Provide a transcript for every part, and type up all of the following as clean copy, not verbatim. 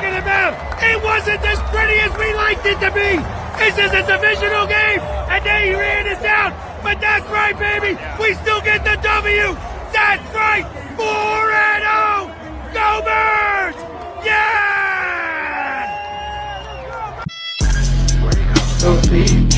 talking about. It wasn't as pretty as we liked it to be. This is a divisional game, and they ran us out. But that's right, baby. We still get the W. That's right. 4-0. Go Birds! Yeah! Go see.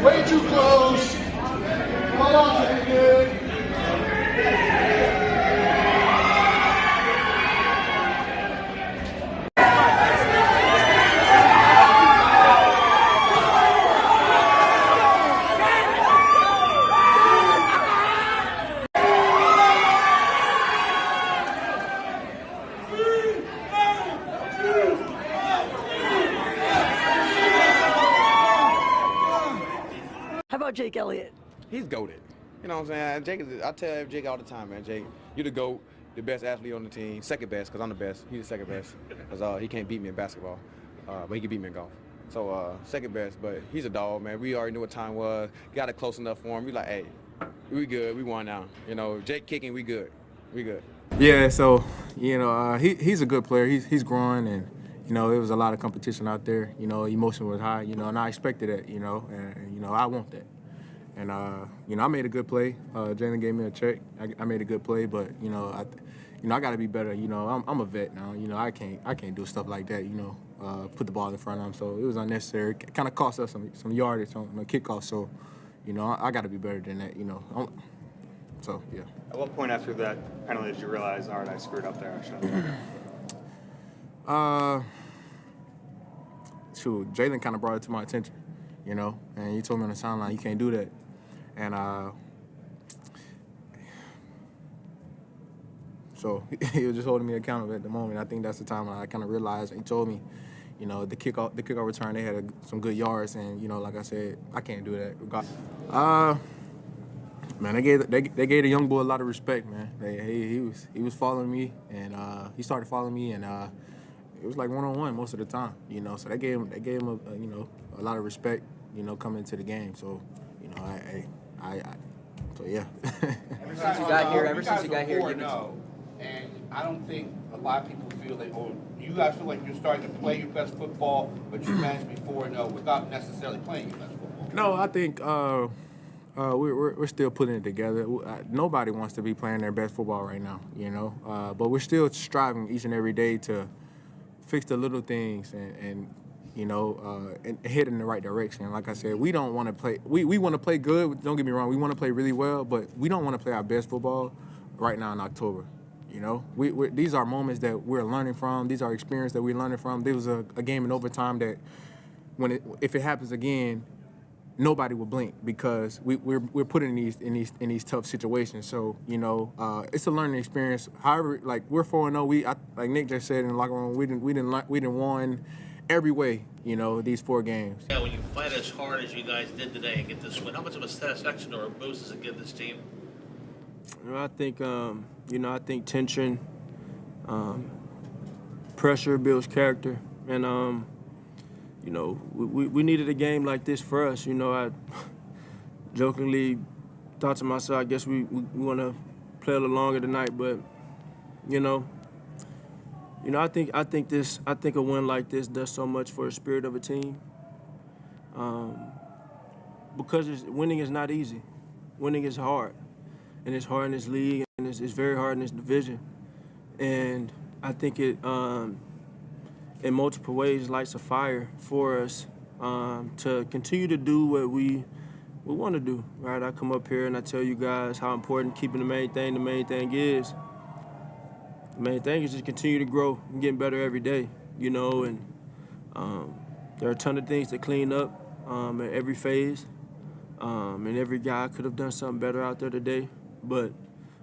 Way too close. Hold on to be good. How about Jake Elliott? He's goated. You know what I'm saying? I tell Jake all the time, man. Jake, you're the GOAT, the best athlete on the team, second best, because I'm the best. He's the second best, because he can't beat me in basketball, but he can beat me in golf. So second best, but he's a dog, man. We already knew what time was. Got it close enough for him. We like, hey, we good. We won now. You know, Jake kicking, we good. We good. Yeah, so, you know, he's a good player. He's growing, and, you know, there was a lot of competition out there. You know, emotion was high, you know, and I expected it, you know, and you know, I want that. And, you know, I made a good play. Jalen gave me a check. I made a good play, but, you know, I got to be better. You know, I'm a vet now. You know, I can't do stuff like that, you know, put the ball in front of him. So it was unnecessary. It kind of cost us some yardage on the kickoff. So, you know, I got to be better than that, you know. So, yeah. At what point after that penalty did you realize, all right, I screwed up there? I should have. Shoot, Jalen kind of brought it to my attention, you know, and he told me on the sideline, you can't do that. And so he was just holding me accountable at the moment. I think that's the time I kind of realized. And he told me, you know, the kickoff return, they had some good yards, and you know, like I said, I can't do that. Man, they gave the young boy a lot of respect, man. He was following me, and he started following me, and it was like one-on-one most of the time, you know. So they gave him you know, a lot of respect, you know, coming into the game. So, you know, so yeah. Ever since you got here, you know, and I don't think a lot of people feel that, oh, you guys feel like you're starting to play your best football, but you managed to be 4-0 without necessarily playing your best football. No, I think we're still putting it together. Nobody wants to be playing their best football right now, you know. But we're still striving each and every day to fix the little things and you know, and head in the right direction. Like I said, we don't want to play. We want to play good. Don't get me wrong. We want to play really well, but we don't want to play our best football right now in October. You know, these are moments that we're learning from. These are experiences that we're learning from. There was a game in overtime that, if it happens again, nobody will blink because we're put in these tough situations. So, you know, it's a learning experience. However, like, we're 4-0. Like Nick just said in the locker room, we didn't won every way, you know, these 4 games. Yeah, when you fight as hard as you guys did today and get this win, how much of a satisfaction or a boost does it give this team? You know, I think tension, pressure builds character, and you know, we needed a game like this for us. You know, I jokingly thought to myself, I guess we want to play a little longer tonight, but you know, I think a win like this does so much for the spirit of a team. because winning is not easy. Winning is hard, and it's hard in this league, and it's very hard in this division. And I think it, in multiple ways, lights a fire for us to continue to do what we want to do, right? I come up here and I tell you guys how important keeping the main thing is. The main thing is just continue to grow and getting better every day, you know, and there are a ton of things to clean up at every phase, and every guy could have done something better out there today, but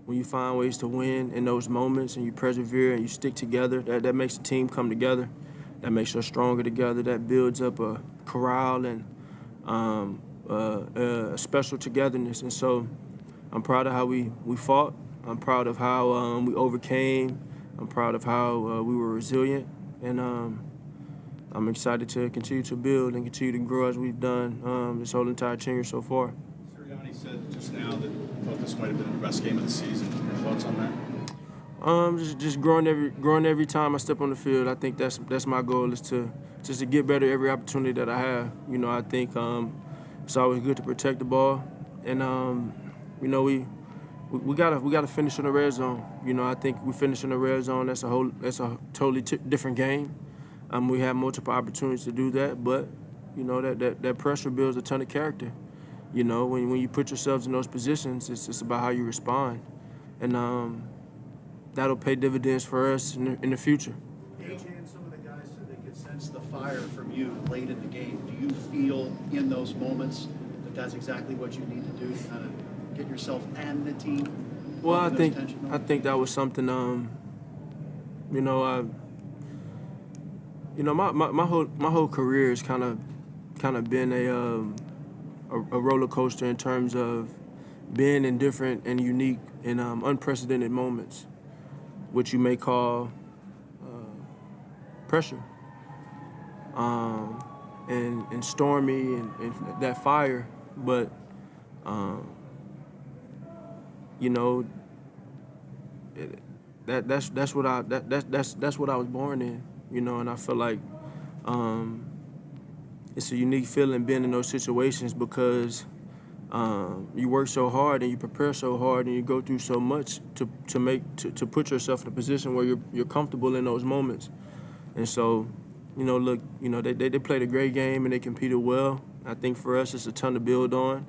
when you find ways to win in those moments and you persevere and you stick together, that makes the team come together, that makes us stronger together, that builds up a corral and a special togetherness. And so I'm proud of how we fought. I'm proud of how we overcame. I'm proud of how we were resilient. And I'm excited to continue to build and continue to grow as we've done this whole entire tenure so far. Sirianni said just now that he thought this might have been the best game of the season. Your thoughts on that? Just growing every time I step on the field. I think that's my goal, is to get better every opportunity that I have. You know, I think it's always good to protect the ball, and you know, we gotta finish in the red zone. You know, I think we finish in the red zone. That's a totally different game. We have multiple opportunities to do that, but you know that pressure builds a ton of character. You know, when you put yourselves in those positions, it's about how you respond, and that'll pay dividends for us in the future. AJ and some of the guys said they could sense the fire from you late in the game. Do you feel in those moments that that's exactly what you need to do to kind of get yourself and the team? Well, I think that was something. You know, my whole career has kind of been a roller coaster in terms of being in different and unique and unprecedented moments, which you may call pressure, and stormy and that fire, but you know, that's what I was born in, you know, and I feel like it's a unique feeling being in those situations because you work so hard and you prepare so hard and you go through so much to put yourself in a position where you're comfortable in those moments. And so, you know, look, you know, they played a great game and they competed well. I think for us it's a ton to build on.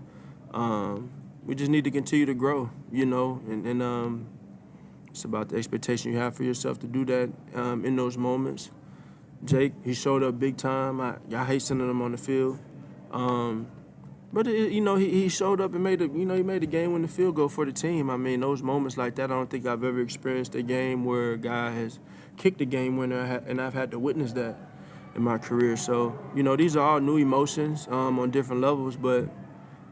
We just need to continue to grow, you know, and it's about the expectation you have for yourself to do that in those moments. Jake, he showed up big time. I hate sending him on the field. But you know, he showed up and made a game-winning field goal for the team. I mean, those moments like that, I don't think I've ever experienced a game where a guy has kicked a game winner, and I've had to witness that in my career. So, you know, these are all new emotions on different levels, but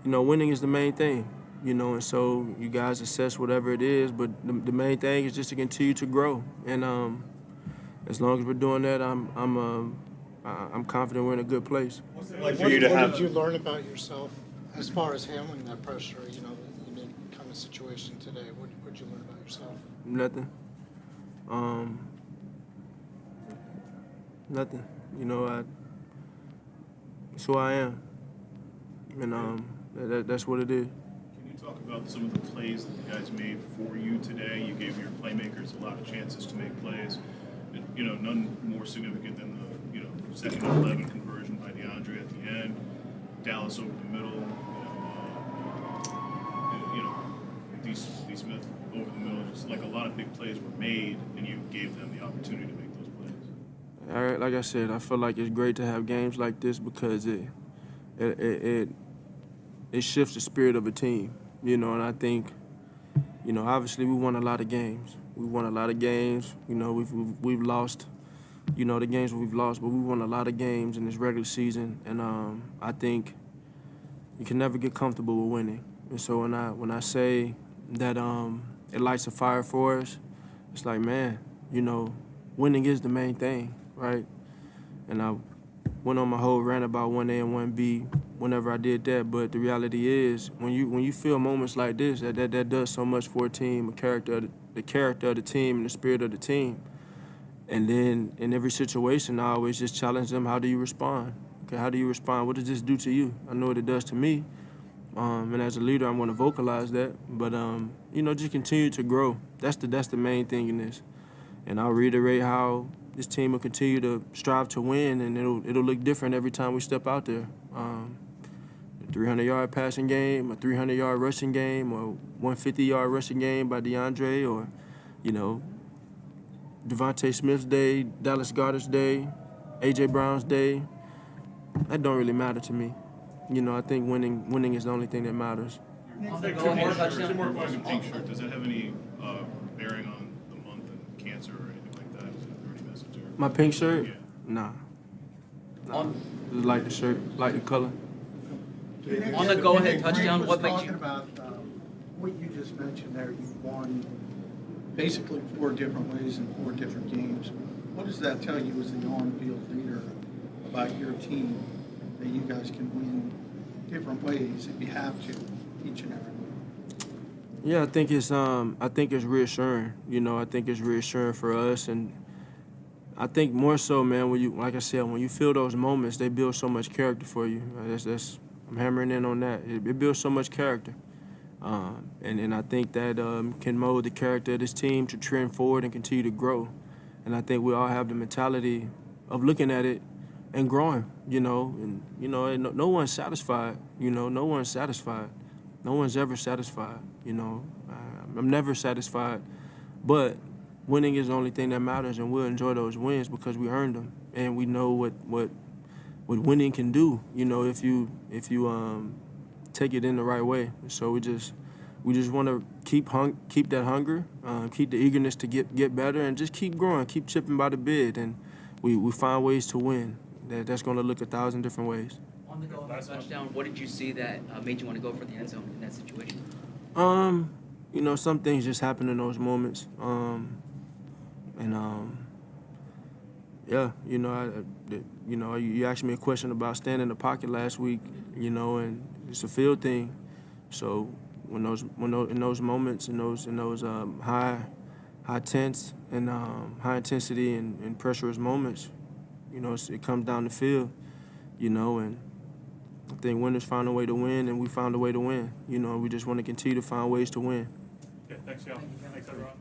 you know, winning is the main thing. You know, and so you guys assess whatever it is, but the main thing is just to continue to grow. And as long as we're doing that, I'm confident we're in a good place. What did you learn about yourself as far as handling that pressure, you know, in the kind of situation today? What did you learn about yourself? Nothing. Nothing. You know, it's who I am. And that's what it is. Can you talk about some of the plays that the guys made for you today? You gave your playmakers a lot of chances to make plays. You know, none more significant than the, you know, 2nd and 11 conversion by Dandre at the end, Dallas over the middle, you know, D. Smith over the middle. Just like a lot of big plays were made, and you gave them the opportunity to make those plays. All right, like I said, I feel like it's great to have games like this because it shifts the spirit of a team, you know, and I think, you know, obviously we won a lot of games. We won a lot of games. You know, we've lost, you know, the games we've lost, but we won a lot of games in this regular season. And I think you can never get comfortable with winning. And so when I say that it lights a fire for us, it's like, man, you know, winning is the main thing, right? And I went on my whole rant about 1A and 1B whenever I did that, but the reality is when you feel moments like this, that does so much for a team, the character of the team and the spirit of the team. And then in every situation, I always just challenge them, how do you respond? Okay, how do you respond? What does this do to you? I know what it does to me. And as a leader, I'm going to vocalize that. But, you know, just continue to grow. That's the main thing in this. And I'll reiterate how this team will continue to strive to win, and it'll look different every time we step out there. A 300-yard passing game, a 300-yard rushing game, or 150-yard rushing game by Dandre, or, you know, Devontae Smith's day, Dallas Goedert's day, A.J. Brown's day. That don't really matter to me. You know, I think winning is the only thing that matters. Two more questions. Pink shirt. Does that have any bearing on the month and cancer or anything like that? Is there any message there? My pink shirt? Yeah. Nah. Just like the shirt, like the color. On the go-ahead touchdown, was what makes talking you... about what you just mentioned there. You've won basically 4 different ways in 4 different games. What does that tell you as the on-field leader about your team, that you guys can win different ways if you have to each and every week? Yeah, I think it's reassuring. You know, I think it's reassuring for us, and I think more so, man, when you, like I said, when you feel those moments, they build so much character for you. I'm hammering in on that. It builds so much character. And I think that can mold the character of this team to trend forward and continue to grow. And I think we all have the mentality of looking at it and growing, you know. And, you know, no one's satisfied, you know. No one's satisfied. No one's ever satisfied, you know. I'm never satisfied. But winning is the only thing that matters, and we'll enjoy those wins because we earned them. And we know what winning can do, you know, if you take it in the right way. So we just want to keep that hunger, keep the eagerness to get better, and just keep growing, keep chipping by the bid, and we find ways to win. That's going to look 1,000 different ways. On the go-ahead touchdown, what did you see that made you want to go for the end zone in that situation? You know, some things just happen in those moments, yeah, you know, you asked me a question about staying in the pocket last week, you know, and it's a field thing. So in those moments, in those high tense and high intensity and pressurous moments, you know, it comes down the field, you know, and I think winners find a way to win, and we found a way to win. You know, we just want to continue to find ways to win. Yeah, thanks, y'all. Thanks, everyone.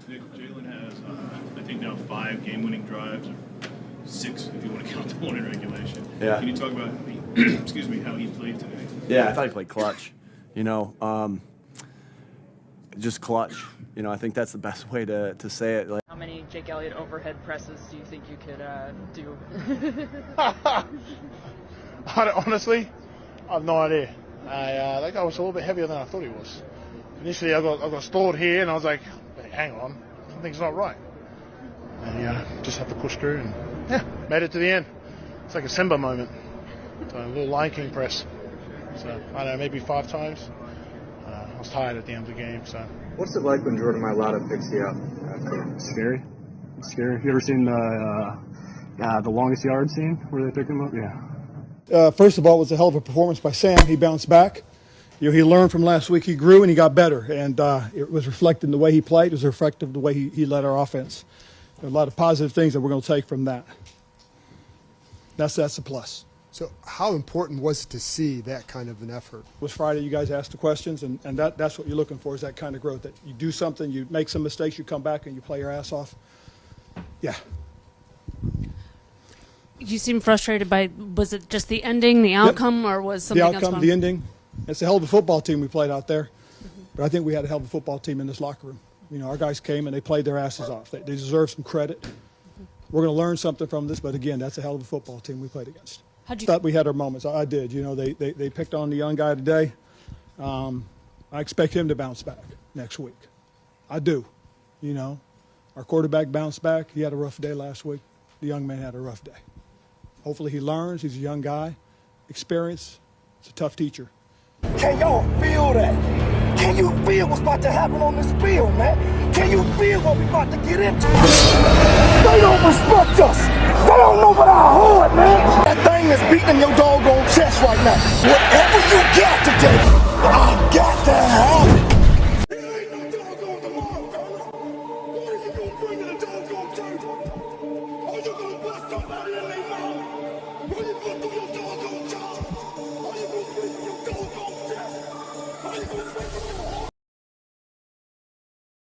Nick, Jalen has, I think now 5 game-winning drives, or 6 if you want to count the one in regulation. Yeah. Can you talk about, excuse me, how he played today? Yeah, I thought he played clutch. You know, just clutch. You know, I think that's the best way to say it. Like, how many Jake Elliott overhead presses do you think you could do? Honestly, I have no idea. That guy was a little bit heavier than I thought he was. Initially, I got stalled here, and I was like, hang on, something's not right. And just have to push through, and yeah, made it to the end. It's like a Simba moment. So a little Lion King press. So, I don't know, maybe 5 times. I was tired at the end of the game, so. What's it like when Jordan Mailata picks you up? Scary. It's scary. You ever seen the longest yard scene where they pick him up? Yeah. First of all, it was a hell of a performance by Sam. He bounced back. You know, he learned from last week. He grew and he got better, and it was reflected in the way he played. It was reflective of the way he led our offense. There are a lot of positive things that we're going to take from that. That's a plus. So how important was it to see that kind of an effort? It was Friday. You guys asked the questions, and that's what you're looking for, is that kind of growth. That you do something, you make some mistakes, you come back and you play your ass off. Yeah. You seem frustrated by, was it just the ending, the outcome, or was something else wrong? The outcome, the ending. It's a hell of a football team we played out there. But I think we had a hell of a football team in this locker room. You know, our guys came and they played their asses off. They deserve some credit. We're going to learn something from this, but again, that's a hell of a football team we played against. I thought we had our moments. I did. You know, they picked on the young guy today. I expect him to bounce back next week. I do. You know, our quarterback bounced back. He had a rough day last week. The young man had a rough day. Hopefully he learns. He's a young guy. Experience. It's a tough teacher. Can y'all feel that? Can you feel what's about to happen on this field, man? Can you feel what we about to get into? They don't respect us. They don't know about our heart, man. That thing is beating your doggone chest right now. Whatever you got today, I got to have it. It ain't no doggone tomorrow, fella. What are you gonna bring to the doggone table? Are you gonna bust somebody What is